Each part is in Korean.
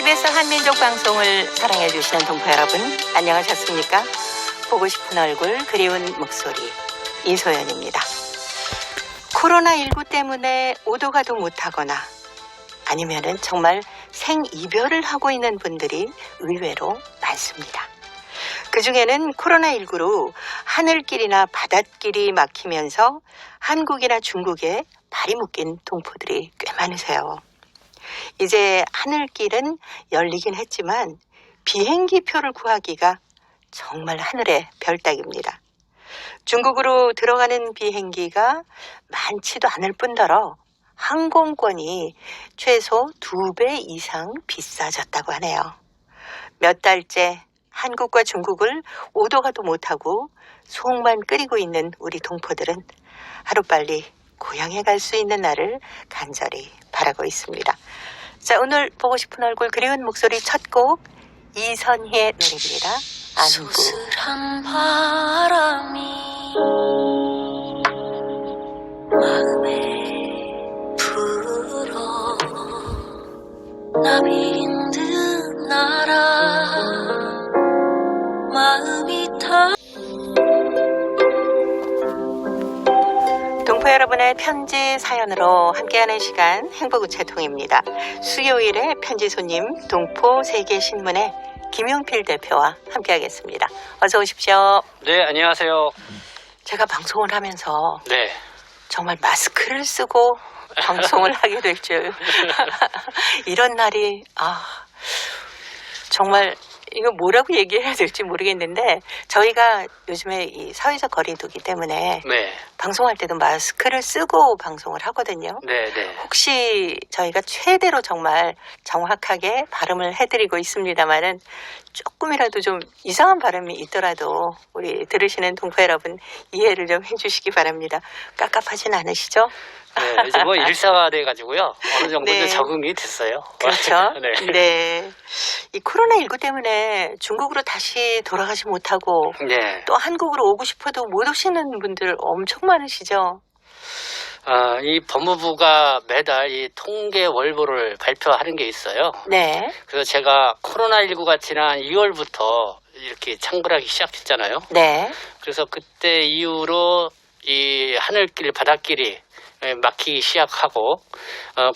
KBS 한민족 방송을 사랑해 주시는 동포 여러분, 안녕하셨습니까? 보고 싶은 얼굴, 그리운 목소리, 이소연입니다. 코로나19 때문에 오도 가도 못하거나 아니면은 정말 생이별을 하고 있는 분들이 의외로 많습니다. 그중에는 코로나19로 하늘길이나 바닷길이 막히면서 한국이나 중국에 발이 묶인 동포들이 꽤 많으세요. 이제 하늘길은 열리긴 했지만 비행기 표를 구하기가 정말 하늘의 별따기입니다. 중국으로 들어가는 비행기가 많지도 않을 뿐더러 항공권이 최소 2배 이상 비싸졌다고 하네요. 몇 달째 한국과 중국을 오도 가도 못하고 속만 끓이고 있는 우리 동포들은 하루빨리 고향에 갈 수 있는 날을 간절히 바라고 있습니다. 자, 오늘 보고 싶은 얼굴, 그리운 목소리 첫 곡 이선희의 노래입니다. 안부. 소슬한 바람이 마음에 불어 나비 힘든 나라 마음이 타. 동포 여러분의 편지 사연으로 함께하는 시간 행복우체통입니다. 수요일에 편지 손님 동포 세계신문의 김용필 대표와 함께하겠습니다. 어서 오십시오. 네, 안녕하세요. 제가 방송을 하면서 네. 정말 마스크를 쓰고 방송을 하게 될 줄 이런 날이 정말 이거 뭐라고 얘기해야 될지 모르겠는데 저희가 요즘에 이 사회적 거리두기 때문에 네. 방송할 때도 마스크를 쓰고 방송을 하거든요. 네, 네. 혹시 저희가 최대로 정말 정확하게 발음을 해드리고 있습니다만은 조금이라도 좀 이상한 발음이 있더라도 우리 들으시는 동포 여러분 이해를 좀 해주시기 바랍니다. 깝깝하진 않으시죠? 네, 이제 뭐 일상화돼 가지고요. 어느 정도 네. 이제 적응이 됐어요. 그렇죠. 네. 네. 이 코로나19 때문에 중국으로 다시 돌아가지 못하고 네. 또 한국으로 오고 싶어도 못 오시는 분들 엄청 많으시죠? 이 법무부가 매달 이 통계 월보를 발표하는 게 있어요. 네. 그래서 제가 코로나19가 지난 2월부터 이렇게 창궐하기 시작했잖아요. 네. 그래서 그때 이후로 이 하늘길, 바닷길이 막히기 시작하고,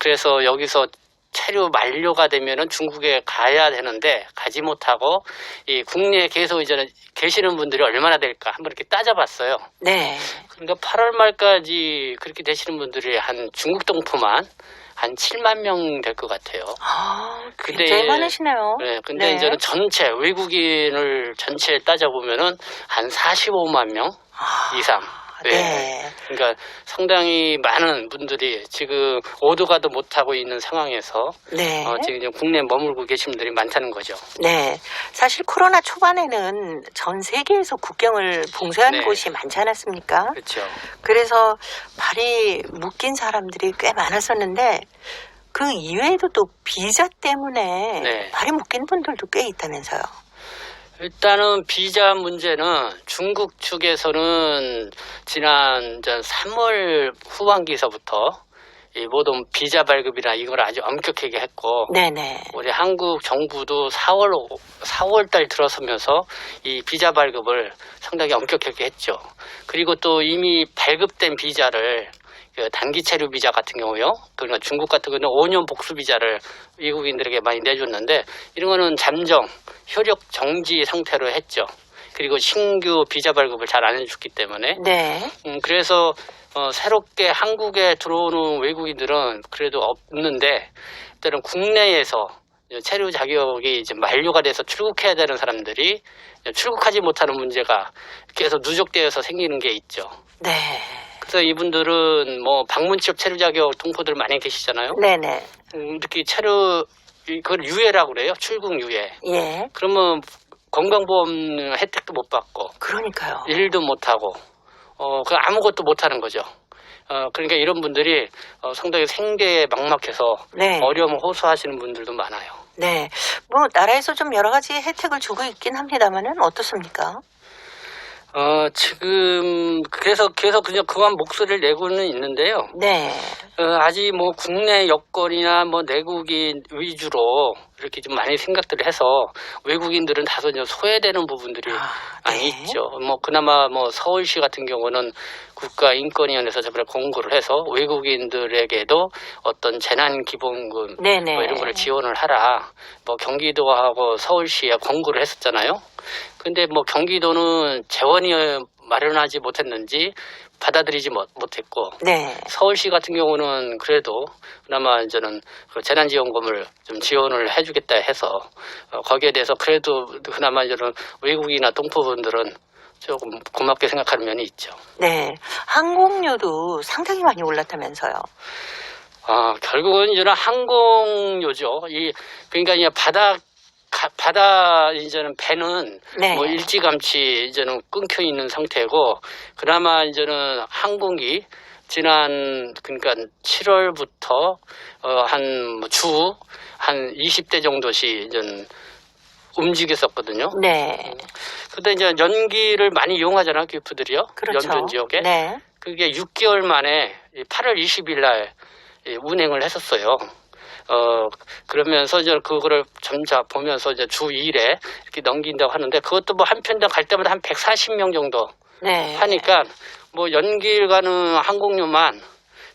그래서 여기서 체류 만료가 되면은 중국에 가야 되는데 가지 못하고 이 국내에 계속 이제 계시는 분들이 얼마나 될까 한번 이렇게 따져봤어요. 네. 그러니까 8월 말까지 그렇게 되시는 분들이 한 중국 동포만 한 7만 명 될 것 같아요. 굉장히 많으시네요. 네, 근데 네. 이제는 전체 외국인을 전체 따져보면은 한 45만 명 이상. 네. 그러니까 상당히 많은 분들이 지금 오도 가도 못하고 있는 상황에서 네. 지금 이제 국내에 머물고 계신 분들이 많다는 거죠. 네. 사실 코로나 초반에는 전 세계에서 국경을 봉쇄한 네. 곳이 많지 않았습니까? 그렇죠. 그래서 발이 묶인 사람들이 꽤 많았었는데 그 이외에도 또 비자 때문에 네. 발이 묶인 분들도 꽤 있다면서요. 일단은 비자 문제는 중국 측에서는 지난 3월 후반기서부터 이 모든 비자 발급이나 이걸 아주 엄격하게 했고, 네네. 우리 한국 정부도 4월 달 들어서면서 이 비자 발급을 상당히 엄격하게 했죠. 그리고 또 이미 발급된 비자를 그 단기 체류 비자 같은 경우요. 그러니까 중국 같은 경우는 5년 복수 비자를 외국인들에게 많이 내줬는데 이런 거는 잠정 효력 정지 상태로 했죠. 그리고 신규 비자 발급을 잘 안 해줬기 때문에. 네. 그래서 새롭게 한국에 들어오는 외국인들은 그래도 없는데 일단은 국내에서 체류 자격이 이제 만료가 돼서 출국해야 되는 사람들이 출국하지 못하는 문제가 계속 누적되어서 생기는 게 있죠. 네. 그래서 이분들은 뭐 방문 취업 체류 자격 동포들 많이 계시잖아요. 네네. 특히 체류 그걸 유예라고 그래요. 출국 유예. 예. 그러면 건강보험 혜택도 못 받고 그러니까요. 일도 못 하고 그 아무것도 못 하는 거죠. 그러니까 이런 분들이 상당히 생계에 막막해서 네. 어려움을 호소하시는 분들도 많아요. 네. 뭐 나라에서 좀 여러 가지 혜택을 주고 있긴 합니다만은 어떻습니까? 지금 그래서 계속 그냥 그만 목소리를 내고는 있는데요. 네. 아직 뭐 국내 여건이나 뭐 내국인 위주로 이렇게 좀 많이 생각들을 해서 외국인들은 다소 좀 소외되는 부분들이 많이 네. 있죠. 뭐 그나마 뭐 서울시 같은 경우는 국가인권위원회에서 저번에 공고를 해서 외국인들에게도 어떤 재난기본금 네네. 뭐 이런 거를 지원을 하라. 뭐 경기도하고 서울시에 공고를 했었잖아요. 근데 뭐 경기도는 재원이 마련하지 못했는지 받아들이지 못했고 네. 서울시 같은 경우는 그래도 그나마 이제는 그 재난지원금을 좀 지원을 해주겠다 해서 거기에 대해서 그래도 그나마 이제는 외국이나 동포분들은 조금 고맙게 생각하는 면이 있죠. 네. 항공료도 상당히 많이 올랐다면서요. 결국은 이제는 항공료죠. 그러니까 이제 바다 이제는 배는 네. 뭐 일찌감치 이제는 끊겨 있는 상태고 그나마 이제는 항공기 지난 그러니까 7월부터 한 주 한 20대 정도씩 이제는 움직였었거든요. 네. 근데 이제 연기를 많이 이용하잖아요, 교프들이요. 그렇죠. 연변 지역에. 네. 그게 6개월 만에 8월 20일 날 운행을 했었어요. 그러면서 이제 그거를 점차 보면서 이제 주 2일에 이렇게 넘긴다고 하는데 그것도 뭐 한 편당 갈 때마다 한 140명 정도 네. 하니까 뭐 연길 가는 항공료만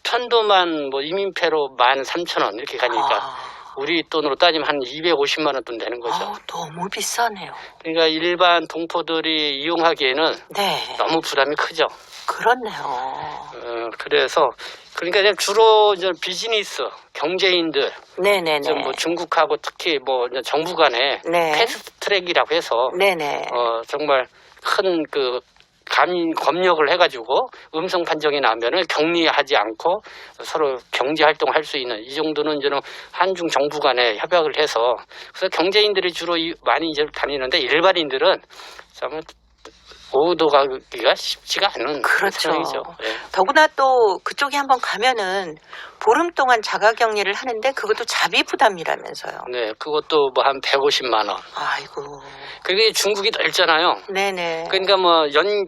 편도만 뭐 이민폐로 13,000원 이렇게 가니까 우리 돈으로 따지면 한 250만 원 돈 되는 거죠. 너무 비싸네요. 그러니까 일반 동포들이 이용하기에는 네. 너무 부담이 크죠. 그렇네요. 그래서 그러니까 이제 주로 이제 비즈니스 경제인들 네네네. 좀 뭐 중국하고 특히 뭐 이제 정부 간에 네. 패스트트랙이라고 해서 네네. 정말 큰 그 검역을 해가지고 음성 판정이 나면은 격리하지 않고 서로 경제 활동할 수 있는 이 정도는 이제는 한중 정부 간에 협약을 해서 그래서 경제인들이 주로 많이 이제 다니는데 일반인들은 참 오도 가기가 쉽지가 않은 그렇죠. 상황이죠. 네. 더구나 또 그쪽에 한번 가면은 보름 동안 자가격리를 하는데 그것도 자비 부담이라면서요. 네, 그것도 뭐 한 150만 원. 아이고. 그게 중국이 넓잖아요. 네네. 그러니까 뭐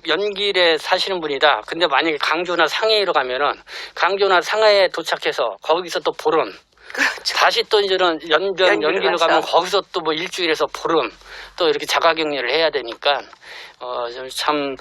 연길에 사시는 분이다. 근데 만약에 강조나 상해로 가면은 강조나 상해에 도착해서 거기서 또 보름. 그렇죠. 다시 또 이제는 연길로 가서. 가면 거기서 또 뭐 일주일에서 보름 또 이렇게 자가격리를 해야 되니까 참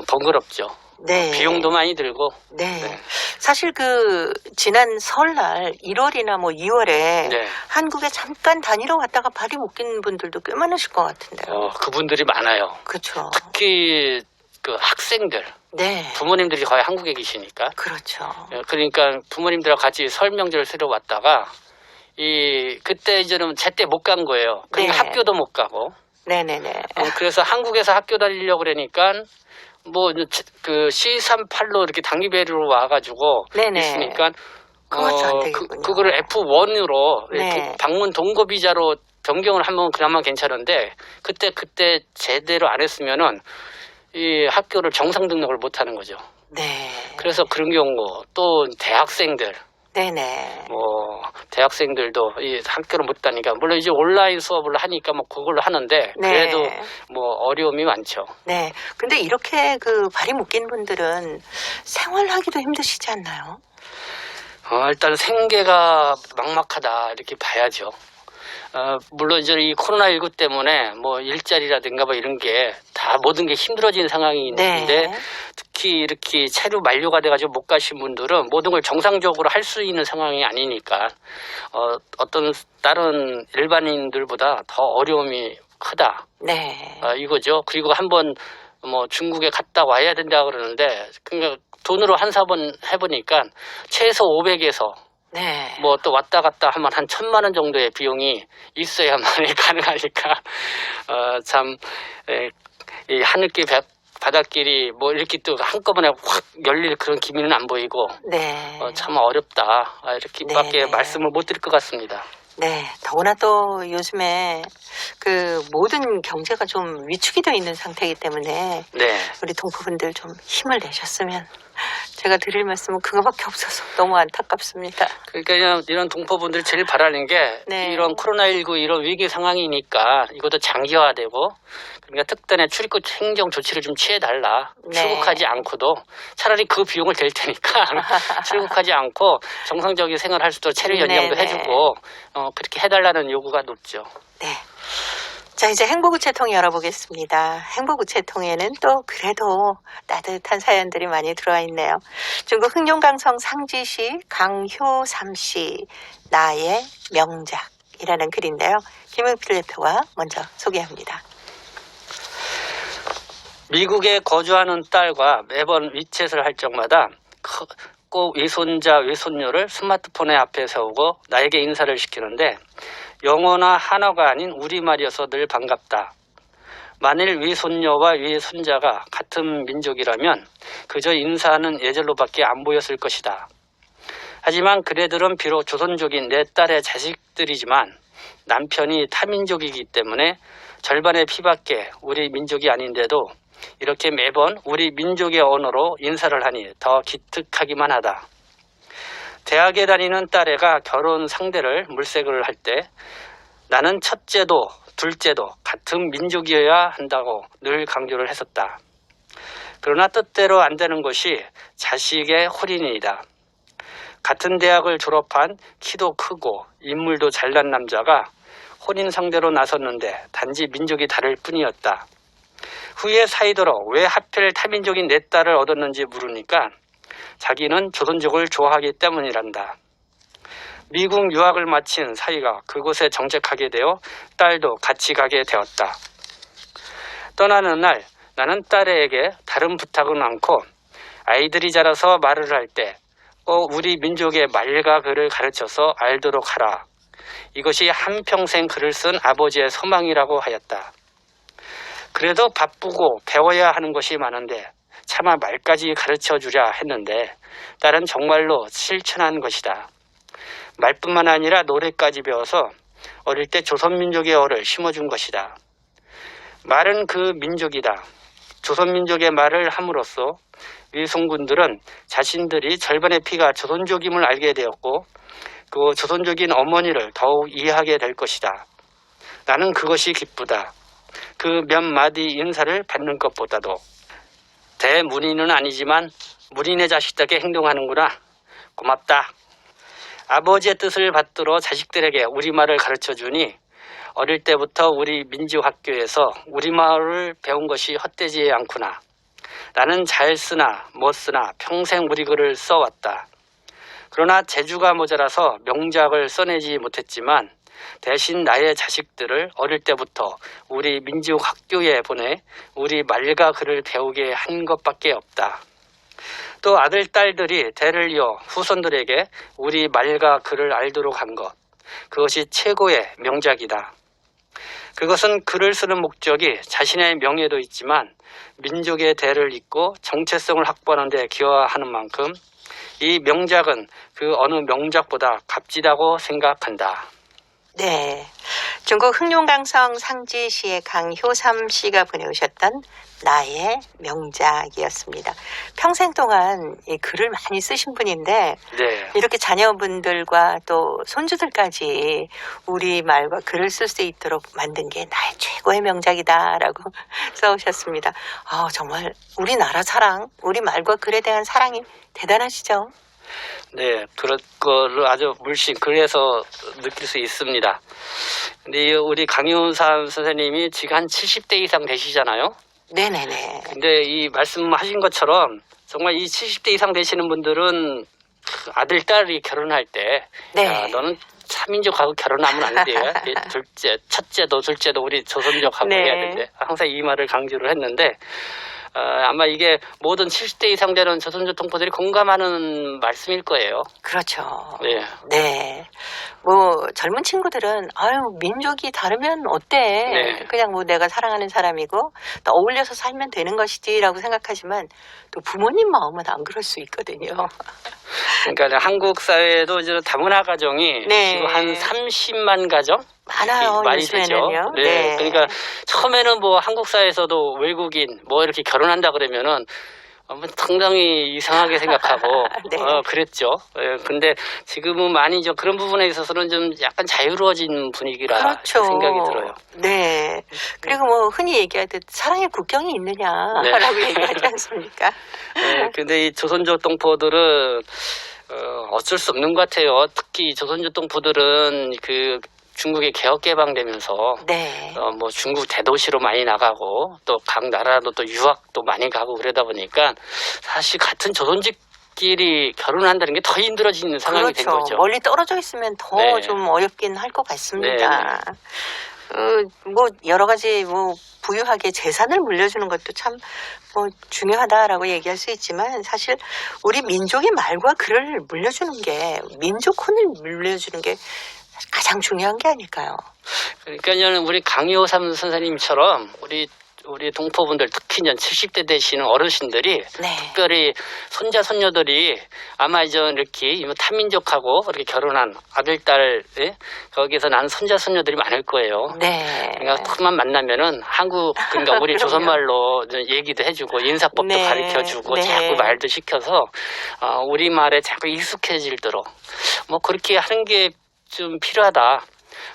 번거롭죠. 네. 비용도 많이 들고. 네. 네. 사실 그 지난 설날 1월이나 뭐 2월에 네. 한국에 잠깐 다니러 갔다가 발이 묶인 분들도 꽤 많으실 것 같은데요. 그분들이 많아요. 그렇죠. 특히 그 학생들, 네. 부모님들이 거의 한국에 계시니까. 그렇죠. 그러니까 부모님들하고 같이 설 명절 쓰러 왔다가 그때 이제는 제때 못 간 거예요. 그러니까 네. 학교도 못 가고. 네네네. 그래서 한국에서 학교 다니려고 그러니까 뭐 그 C38로 이렇게 단기배로 와가지고 네네. 있으니까 그것도 안 되겠군요. 그거를 F1으로 네. 방문 동거 비자로 변경을 하면 그나마 괜찮은데 그때 제대로 안 했으면은 이 학교를 정상 등록을 못 하는 거죠. 네. 그래서 그런 경우 또 대학생들 네네. 뭐 대학생들도 이 학교를 못 다니까 물론 이제 온라인 수업을 하니까 뭐 그걸로 하는데 그래도 네. 뭐 어려움이 많죠. 네. 근데 이렇게 그 발이 묶인 분들은 생활하기도 힘드시지 않나요? 일단 생계가 막막하다 이렇게 봐야죠. 물론 이제 이 코로나19 때문에 뭐 일자리라든가 뭐 이런 게 다 모든 게 힘들어진 상황이 있는데 네. 특히 이렇게 체류 만료가 돼가지고 못 가신 분들은 모든 걸 정상적으로 할 수 있는 상황이 아니니까 어떤 다른 일반인들보다 더 어려움이 크다. 네. 이거죠. 그리고 한번 뭐 중국에 갔다 와야 된다 그러는데 그러니까 돈으로 한 4번 해보니까 최소 500에서 네. 뭐 또 왔다 갔다 하면 한 1,000만 원 정도의 비용이 있어야만이 가능하니까 참 이 하늘길 바닷길이 뭐 이렇게 또 한꺼번에 확 열릴 그런 기미는 안 보이고 네. 참 어렵다 이렇게밖에 네. 말씀을 못 드릴 것 같습니다. 네. 더구나 또 요즘에 그 모든 경제가 좀 위축이 되어 있는 상태이기 때문에 네. 우리 동포분들 좀 힘을 내셨으면 제가 드릴 말씀은 그거밖에 없어서 너무 안타깝습니다. 그러니까 이런 동포분들이 제일 바라는 게 네. 이런 코로나19 이런 위기 상황이니까 이것도 장기화되고 그러니까 특단의 출입국 행정 조치를 좀 취해달라. 네. 출국하지 않고도 차라리 그 비용을 댈 테니까 출국하지 않고 정상적인 생활할 수 있도록 체류 연장도 네네. 해주고 그렇게 해달라는 요구가 높죠. 네. 자, 이제 행복우체통 열어보겠습니다. 행복우체통에는 또 그래도 따뜻한 사연들이 많이 들어와 있네요. 중국 흑룡강성 상지시 강효삼 씨 나의 명작이라는 글인데요. 김은필 대표가 먼저 소개합니다. 미국에 거주하는 딸과 매번 위챗을 할 적마다 꼭 외손자, 외손녀를 스마트폰에 앞에 세우고 나에게 인사를 시키는데 영어나 한어가 아닌 우리말이어서 늘 반갑다. 만일 외손녀와 외손자가 같은 민족이라면 그저 인사하는 예절로밖에 안 보였을 것이다. 하지만 그대들은 비록 조선족인 내 딸의 자식들이지만 남편이 타민족이기 때문에 절반의 피밖에 우리 민족이 아닌데도 이렇게 매번 우리 민족의 언어로 인사를 하니 더 기특하기만 하다. 대학에 다니는 딸애가 결혼 상대를 물색을 할 때 나는 첫째도 둘째도 같은 민족이어야 한다고 늘 강조를 했었다. 그러나 뜻대로 안 되는 것이 자식의 혼인이다. 같은 대학을 졸업한 키도 크고 인물도 잘난 남자가 혼인 상대로 나섰는데 단지 민족이 다를 뿐이었다. 후에 사이도록 왜 하필 타민족인 내 딸을 얻었는지 물으니까 자기는 조선족을 좋아하기 때문이란다. 미국 유학을 마친 사위가 그곳에 정착하게 되어 딸도 같이 가게 되었다. 떠나는 날 나는 딸에게 다른 부탁은 않고 아이들이 자라서 말을 할 때 꼭 우리 민족의 말과 글을 가르쳐서 알도록 하라. 이것이 한평생 글을 쓴 아버지의 소망이라고 하였다. 그래도 바쁘고 배워야 하는 것이 많은데 차마 말까지 가르쳐주랴 했는데 딸은 정말로 실천한 것이다. 말뿐만 아니라 노래까지 배워서 어릴 때 조선민족의 어를 심어준 것이다. 말은 그 민족이다. 조선민족의 말을 함으로써 위송군들은 자신들이 절반의 피가 조선족임을 알게 되었고 그 조선족인 어머니를 더욱 이해하게 될 것이다. 나는 그것이 기쁘다. 그 몇 마디 인사를 받는 것보다도 대문인은 아니지만 문인의 자식답게 행동하는구나. 고맙다. 아버지의 뜻을 받들어 자식들에게 우리말을 가르쳐주니 어릴 때부터 우리 민족학교에서 우리말을 배운 것이 헛되지 않구나. 나는 잘 쓰나 못 쓰나 평생 우리 글을 써왔다. 그러나 재주가 모자라서 명작을 써내지 못했지만 대신 나의 자식들을 어릴 때부터 우리 민족학교에 보내 우리 말과 글을 배우게 한 것밖에 없다. 또 아들, 딸들이 대를 이어 후손들에게 우리 말과 글을 알도록 한 것, 그것이 최고의 명작이다. 그것은 글을 쓰는 목적이 자신의 명예도 있지만 민족의 대를 잇고 정체성을 확보하는 데 기여하는 만큼 이 명작은 그 어느 명작보다 값지다고 생각한다. 네. 중국 흑룡강성 상지시의 강효삼 씨가 보내오셨던 나의 명작이었습니다. 평생 동안 이 글을 많이 쓰신 분인데 네. 이렇게 자녀분들과 또 손주들까지 우리말과 글을 쓸 수 있도록 만든 게 나의 최고의 명작이다라고 써오셨습니다. 정말 우리나라 사랑, 우리말과 글에 대한 사랑이 대단하시죠? 네, 그런 거를 아주 물씬 그래서 느낄 수 있습니다. 근데 우리 강효삼 선생님이 지금 한 70대 이상 되시잖아요. 네네네. 근데 이 말씀하신 것처럼 정말 이 70대 이상 되시는 분들은 아들, 딸이 결혼할 때 네. 야, 너는 차민족하고 결혼하면 안 돼. 둘째, 첫째도 둘째도 우리 조선족하고 네. 해야 된대. 항상 이 말을 강조를 했는데 아마 이게 모든 70대 이상 되는 조선족 동포들이 공감하는 말씀일 거예요. 그렇죠. 네. 네. 뭐 젊은 친구들은 민족이 다르면 어때? 네. 그냥 뭐 내가 사랑하는 사람이고 또 어울려서 살면 되는 것이지라고 생각하지만 또 부모님 마음은 안 그럴 수 있거든요. 그러니까 한국 사회에도 이제 다문화 가정이 네. 지금 한 30만 가정 많아요. 많이 되죠. 요즘에는요. 네. 그러니까 처음에는 뭐 한국 사회에서도 외국인 뭐 이렇게 결혼한다 그러면은 상당히 이상하게 생각하고 네. 그랬죠. 예, 근데 지금은 많이 좀 그런 부분에 있어서는 좀 약간 자유로워진 분위기라 그렇죠. 생각이 들어요. 네. 그리고 뭐 흔히 얘기하듯 사랑의 국경이 있느냐라고 네. 얘기하지 않습니까? 예, 근데 이 조선족 동포들은 어쩔 수 없는 것 같아요. 특히 조선족 동포들은 그 중국이 개혁 개방되면서 네. 뭐 중국 대도시로 많이 나가고 또 각 나라로 또 유학도 많이 가고 그러다 보니까 사실 같은 조선족끼리 결혼한다는 게 더 힘들어지는 상황이 된 그렇죠. 거죠. 멀리 떨어져 있으면 더 네. 좀 어렵긴 할 것 같습니다. 뭐 여러 가지 뭐 부유하게 재산을 물려주는 것도 참 뭐 중요하다라고 얘기할 수 있지만 사실 우리 민족의 말과 글을 물려주는 게 민족혼을 물려주는 게 가장 중요한 게 아닐까요? 그러니까 우리 강효삼 선생님처럼 우리 동포분들 특히 이제 70대 되시는 어르신들이 네. 특별히 손자 손녀들이 아마 이제 이렇게 타민족하고 그렇게 결혼한 아들 딸 거기서 난 손자 손녀들이 많을 거예요. 네. 그러니까 그만 만나면은 그러니까 우리 그럼요. 조선말로 이제 얘기도 해주고 인사법도 네. 가르쳐주고 네. 자꾸 말도 시켜서 우리 말에 자꾸 익숙해질도록 뭐 그렇게 하는 게 좀 필요하다.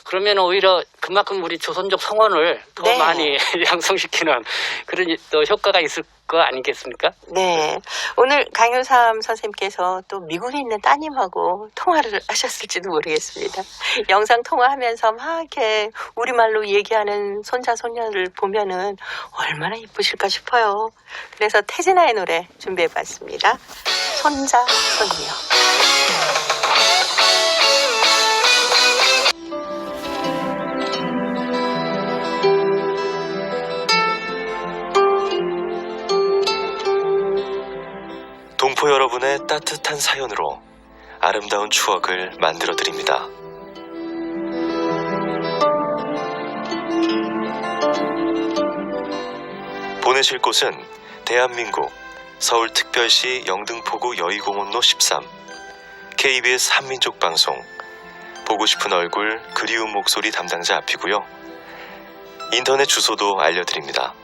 그러면 오히려 그만큼 우리 조선족 성원을 더 네. 많이 양성시키는 그런 또 효과가 있을 거 아니겠습니까? 네. 오늘 강효삼 선생님께서 또 미국에 있는 따님하고 통화를 하셨을지도 모르겠습니다. 영상 통화하면서 막 이렇게 우리말로 얘기하는 손자 손녀를 보면은 얼마나 이쁘실까 싶어요. 그래서 태진아의 노래 준비해봤습니다. 손자 손녀. 동포 여러분의 따뜻한 사연으로 아름다운 추억을 만들어 드립니다. 보내실 곳은 대한민국 서울특별시 영등포구 여의공원로 13 KBS 한민족 방송 보고 싶은 얼굴 그리운 목소리 담당자 앞이고요. 인터넷 주소도 알려드립니다.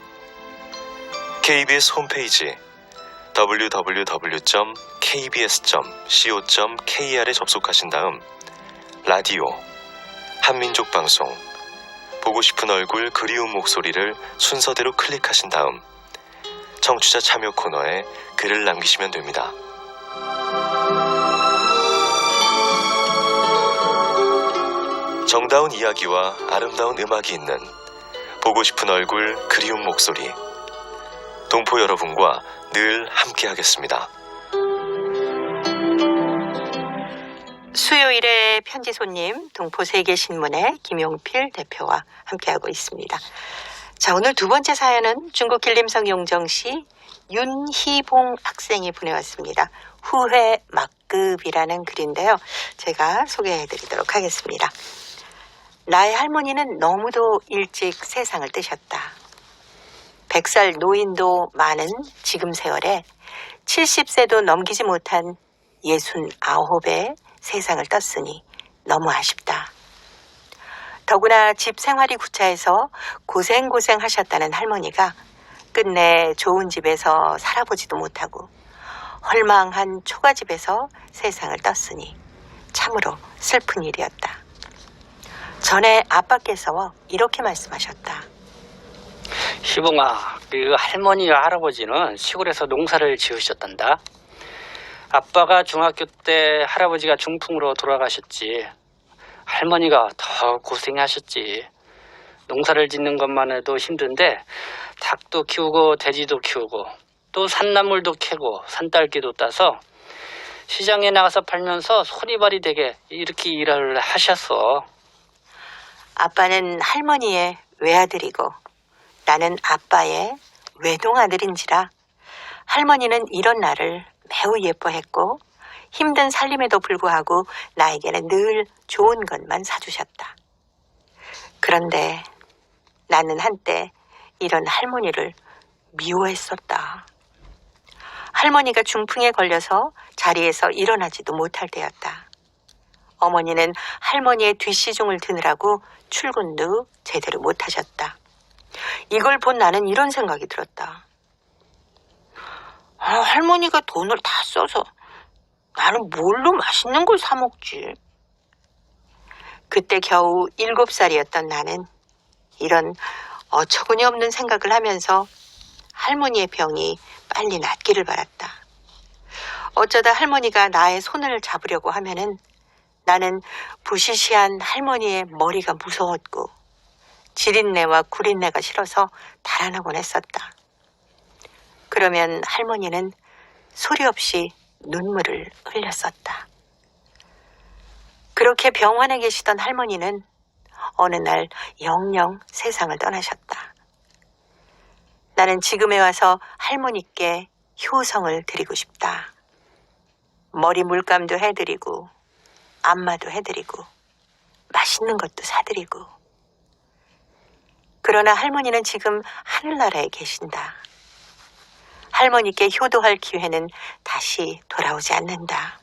KBS 홈페이지 www.kbs.co.kr에 접속하신 다음 라디오, 한민족 방송, 보고 싶은 얼굴 그리운 목소리를 순서대로 클릭하신 다음 청취자 참여 코너에 글을 남기시면 됩니다. 정다운 이야기와 아름다운 음악이 있는 보고 싶은 얼굴 그리운 목소리 동포 여러분과 늘 함께하겠습니다. 수요일의 편지 손님 동포세계신문의 김용필 대표와 함께하고 있습니다. 자, 오늘 두 번째 사연은 중국 길림성 용정시 윤희봉 학생이 보내왔습니다. 후회 막급이라는 글인데요. 제가 소개해드리도록 하겠습니다. 나의 할머니는 너무도 일찍 세상을 뜨셨다. 100살 노인도 많은 지금 세월에 70세도 넘기지 못한 69의 세상을 떴으니 너무 아쉽다. 더구나 집 생활이 구차해서 고생고생 하셨다는 할머니가 끝내 좋은 집에서 살아보지도 못하고 헐망한 초가집에서 세상을 떴으니 참으로 슬픈 일이었다. 전에 아빠께서 이렇게 말씀하셨다. 희봉아, 그 할머니와 할아버지는 시골에서 농사를 지으셨단다. 아빠가 중학교 때 할아버지가 중풍으로 돌아가셨지. 할머니가 더 고생하셨지. 농사를 짓는 것만 해도 힘든데 닭도 키우고 돼지도 키우고 또 산나물도 캐고 산딸기도 따서 시장에 나가서 팔면서 손이발이 되게 이렇게 일을 하셨어. 아빠는 할머니의 외아들이고 나는 아빠의 외동아들인지라 할머니는 이런 나를 매우 예뻐했고 힘든 살림에도 불구하고 나에게는 늘 좋은 것만 사주셨다. 그런데 나는 한때 이런 할머니를 미워했었다. 할머니가 중풍에 걸려서 자리에서 일어나지도 못할 때였다. 어머니는 할머니의 뒷시중을 드느라고 출근도 제대로 못하셨다. 이걸 본 나는 이런 생각이 들었다. 할머니가 돈을 다 써서 나는 뭘로 맛있는 걸 사 먹지. 그때 겨우 7살이었던 나는 이런 어처구니 없는 생각을 하면서 할머니의 병이 빨리 낫기를 바랐다. 어쩌다 할머니가 나의 손을 잡으려고 하면은 나는 부시시한 할머니의 머리가 무서웠고 지린내와 구린내가 싫어서 달아나곤 했었다. 그러면 할머니는 소리 없이 눈물을 흘렸었다. 그렇게 병원에 계시던 할머니는 어느 날 영영 세상을 떠나셨다. 나는 지금에 와서 할머니께 효성을 드리고 싶다. 머리 물감도 해드리고 안마도 해드리고 맛있는 것도 사드리고. 그러나 할머니는 지금 하늘나라에 계신다. 할머니께 효도할 기회는 다시 돌아오지 않는다.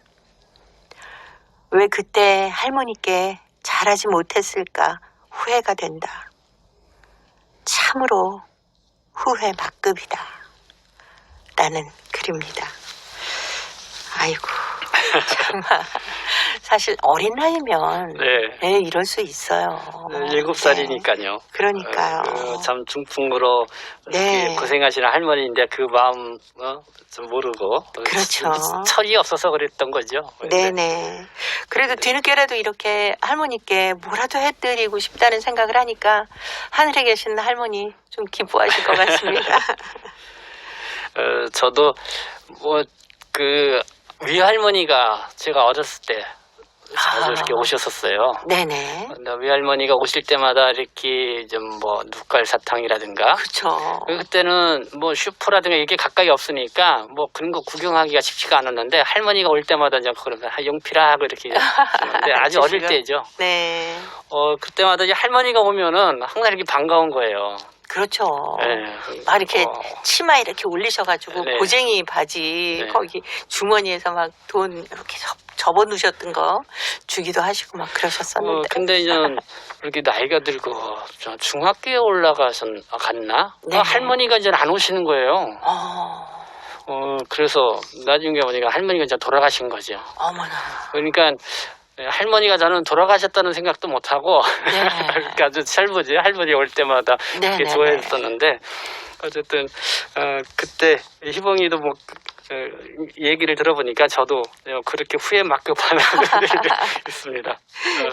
왜 그때 할머니께 잘하지 못했을까 후회가 된다. 참으로 후회 막급이다. 라는 글입니다. 아이고, 정말 사실 어린 나이면 네. 이럴 수 있어요. 7살이니까요. 그러니까요. 참 중풍으로 네. 이렇게 고생하시는 할머니인데 그 마음 좀 모르고 그렇죠. 철이 없어서 그랬던 거죠. 네네. 그래도 뒤늦게라도 이렇게 할머니께 뭐라도 해드리고 싶다는 생각을 하니까 하늘에 계신 할머니 좀 기뻐하실 것 같습니다. 저도 뭐 그 위할머니가 제가 어렸을 때 자주 이렇게 오셨었어요. 네네. 근데 위할머니가 오실 때마다 이렇게 좀 뭐 눈깔 사탕이라든가 그렇죠. 그때는 뭐 슈퍼라든가 이게 가까이 없으니까 뭐 그런 거 구경하기가 쉽지가 않았는데 할머니가 올 때마다 이제 그러면 용필아 하고 이렇게 주는데 아주 어릴 때죠. 네. 그때마다 이제 할머니가 오면은 항상 이렇게 반가운 거예요. 그렇죠. 네. 막 이렇게 치마 이렇게 올리셔가지고 네. 고쟁이 바지 네. 거기 주머니에서 막 돈 이렇게 접어 놓으셨던 거 주기도 하시고 막 그러셨었는데. 근데 이제 이렇게 나이가 들고 중학교에 갔나? 네. 할머니가 이제 안 오시는 거예요. 그래서 나중에 보니까 할머니가 이제 돌아가신 거죠. 어머나. 그러니까 할머니가 저는 돌아가셨다는 생각도 못 하고 네. 그러니까 아주 철부지 할머니 올 때마다 네, 이렇게 네, 좋아했었는데 어쨌든 그때 희봉이도 뭐 얘기를 들어보니까 저도 그렇게 후회 막급하는 일이 있습니다.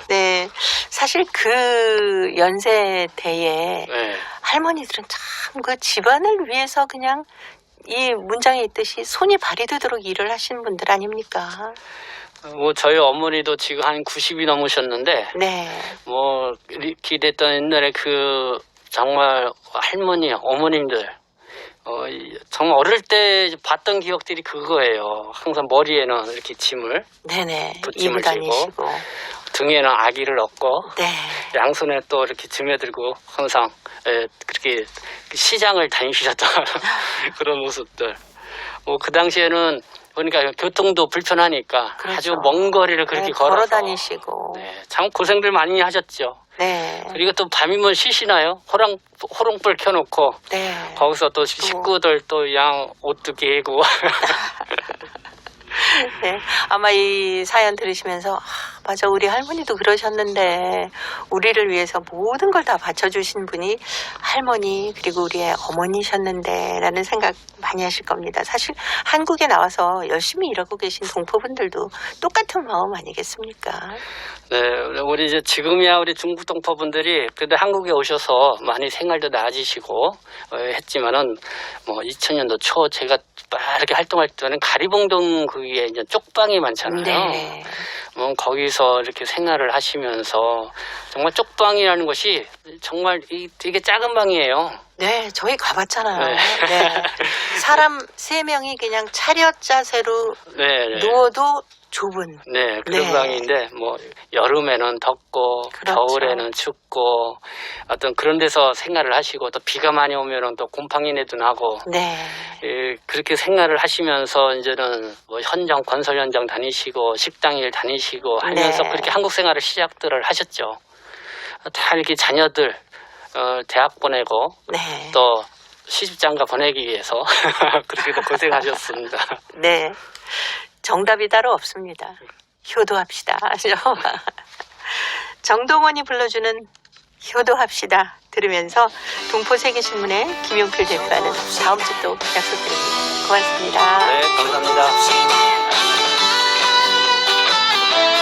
네. 사실 그 연세대에 네. 할머니들은 참 그 집안을 위해서 그냥 이 문장에 있듯이 손이 발이 되도록 일을 하신 분들 아닙니까? 뭐 저희 어머니도 지금 한 90이 넘으셨는데 네. 뭐 이렇게 됐던 옛날에 그 정말 할머니 어머님들 정말 어릴 때 봤던 기억들이 그거예요. 항상 머리에는 이렇게 짐을 네네. 부침을 이부 다니시고. 등에는 아기를 업고 네. 양손에 또 이렇게 짐에 들고 항상 그렇게 시장을 다니셨던 그런 모습들. 뭐 그 당시에는 그러니까 교통도 불편하니까 그렇죠. 아주 먼 거리를 그렇게 네, 걸어서 걸어 다니시고. 네, 참 고생들 많이 하셨죠. 네. 그리고 또 밤이면 쉬시나요? 호롱불 켜놓고 네. 거기서 또 식구들 또 양 옷도 개고 네. 아마 이 사연 들으시면서 맞아 우리 할머니도 그러셨는데 우리를 위해서 모든 걸 다 바쳐주신 분이 할머니 그리고 우리의 어머니셨는데 라는 생각 많이 하실 겁니다. 사실 한국에 나와서 열심히 일하고 계신 동포분들도 똑같은 마음 아니겠습니까? 네, 우리 이제 지금이야 우리 중국 동포분들이 그래도 한국에 오셔서 많이 생활도 나아지시고 했지만은 뭐 2000년도 초 제가 막 이렇게 활동할 때는 가리봉동 그게 이제 쪽방이 많잖아요. 네. 거기서 이렇게 생활을 하시면서 정말 쪽방이라는 것이 정말 되게 작은 방이에요. 네, 저희 가봤잖아요. 네. 네. 사람 3명이 그냥 차렷 자세로 네, 네. 누워도 좁은. 네, 그런 네. 방인데 뭐 여름에는 덥고 그렇죠. 겨울에는 춥고 어떤 그런 데서 생활을 하시고 또 비가 많이 오면은 또 곰팡이내도 나고 네. 그렇게 생활을 하시면서 이제는 뭐 현장 건설 현장 다니시고 식당 일 다니시고 하면서 네. 그렇게 한국 생활을 시작들을 하셨죠. 다 이렇게 자녀들 대학 보내고 네. 또 시집장가 보내기 위해서 그렇게도 고생하셨습니다. 네. 정답이 따로 없습니다. 효도합시다. 정동원이 불러주는 효도합시다 들으면서 동포세계신문의 김용필 대표와는 다음 주 또 약속드립니다. 고맙습니다. 네, 감사합니다.